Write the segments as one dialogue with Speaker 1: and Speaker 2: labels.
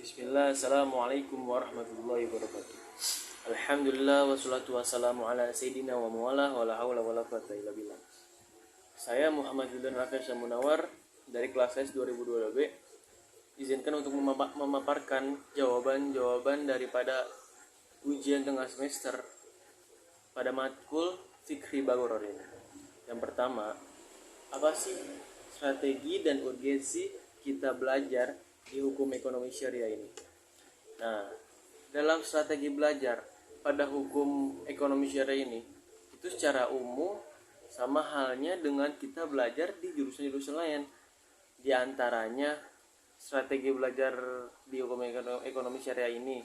Speaker 1: Bismillah, assalamualaikum warahmatullahi wabarakatuh. Alhamdulillah, wassalatu wassalamu ala sayyidina wa mawala wa la hawla wa la quwwata illa billah. Saya Muhammad Zudan Raffi Munawar dari kelas S 2022B. Izinkan untuk memaparkan jawaban-jawaban daripada ujian tengah semester pada matkul Fikri Bagoror ini. Yang pertama, apa sih strategi dan urgensi kita belajar di hukum ekonomi syariah ini? Nah, dalam strategi belajar pada hukum ekonomi syariah ini, itu secara umum sama halnya dengan kita belajar di jurusan-jurusan lain. Di antaranya strategi belajar di hukum ekonomi syariah ini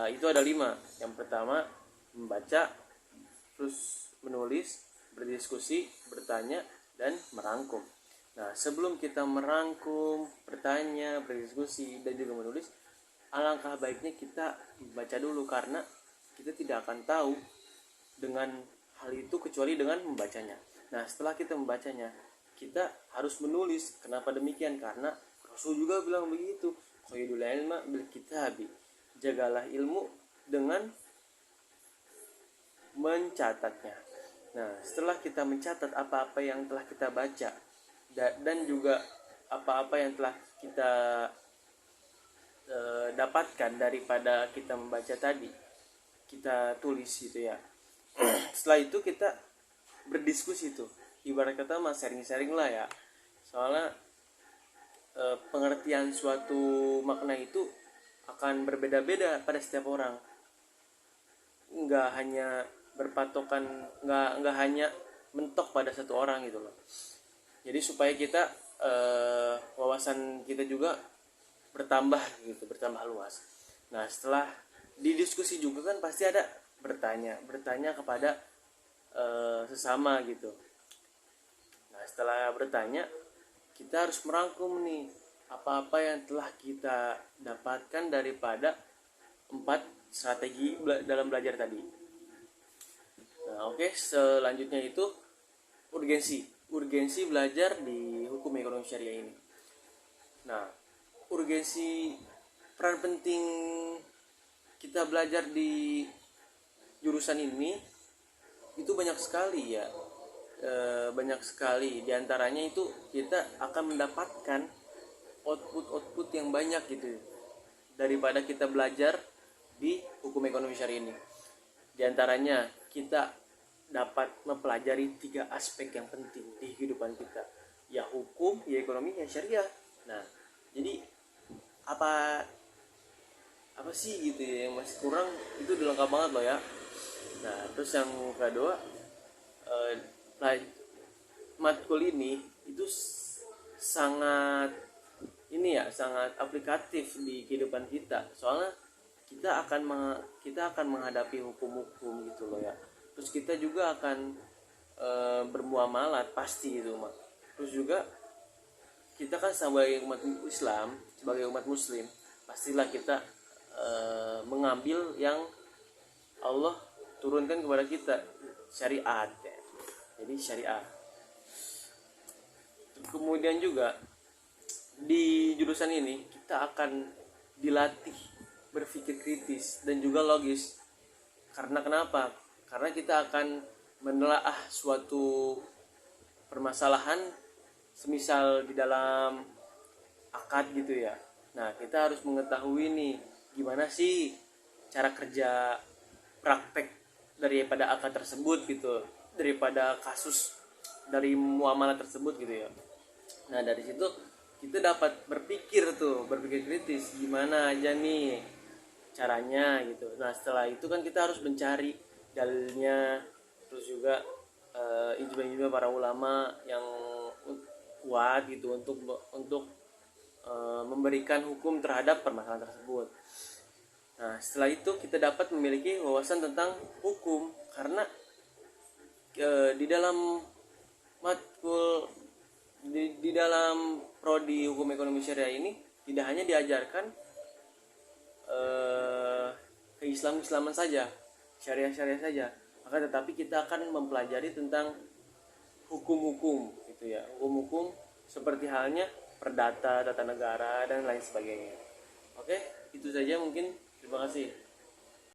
Speaker 1: itu ada 5. Yang pertama, membaca, terus menulis, berdiskusi, bertanya, dan merangkum. Nah, sebelum kita merangkum, bertanya, berdiskusi, dan juga menulis, alangkah baiknya kita baca dulu, karena kita tidak akan tahu dengan hal itu kecuali dengan membacanya. Nah, setelah kita membacanya, kita harus menulis. Kenapa demikian? Karena Rasul juga bilang begitu, qaidul ilma bil kitabi, jagalah ilmu dengan mencatatnya. Nah, setelah kita mencatat apa-apa yang telah kita baca dan juga apa-apa yang telah kita dapatkan daripada kita membaca tadi, kita tulis gitu ya. Setelah itu kita berdiskusi tuh, ibarat kata mas sharing-sharing lah ya. Soalnya pengertian suatu makna itu akan berbeda-beda pada setiap orang. Nggak hanya berpatokan, nggak hanya mentok pada satu orang gitu loh. Jadi supaya kita wawasan kita juga bertambah luas. Nah, setelah didiskusi juga kan pasti ada bertanya kepada sesama gitu. Nah, setelah bertanya, kita harus merangkum nih apa-apa yang telah kita dapatkan daripada 4 strategi dalam belajar tadi. Nah, oke, selanjutnya itu urgensi belajar di hukum ekonomi syariah ini. Nah, peran penting kita belajar di jurusan ini itu banyak sekali ya. Banyak sekali. Di antaranya itu kita akan mendapatkan output yang banyak gitu daripada kita belajar di hukum ekonomi syariah ini. Di antaranya kita dapat mempelajari 3 aspek yang penting di kehidupan kita, ya hukum, ya ekonomi, ya syariah. Nah, jadi apa sih gitu ya yang masih kurang, itu udah lengkap banget loh ya. Nah, terus yang kedua, matkul ini itu sangat aplikatif di kehidupan kita. Soalnya kita akan menghadapi hukum-hukum gitu loh ya. Terus kita juga akan bermuamalat pasti gitu, Mak. Terus juga kita kan sebagai umat Islam, sebagai umat muslim, pastilah kita mengambil yang Allah turunkan kepada kita, syariat ya. Jadi syariah. Kemudian juga di jurusan ini kita akan dilatih berpikir kritis dan juga logis. Karena kenapa? Karena kita akan menelaah suatu permasalahan, semisal di dalam akad gitu ya. Nah, kita harus mengetahui nih gimana sih cara kerja praktek daripada akad tersebut gitu, daripada kasus dari muamalah tersebut gitu ya. Nah, dari situ kita dapat berpikir kritis, gimana aja nih caranya gitu. Nah, setelah itu kan kita harus mencari dalilnya, terus juga ijma para ulama yang kuat gitu untuk memberikan hukum terhadap permasalahan tersebut. Nah, setelah itu kita dapat memiliki wawasan tentang hukum, karena di dalam matkul di dalam prodi hukum ekonomi syariah ini tidak hanya diajarkan keislaman saja, syariah saja, maka tetapi kita akan mempelajari tentang hukum-hukum gitu ya, hukum-hukum seperti halnya perdata, tata negara, dan lain sebagainya. saja mungkin. Terima kasih.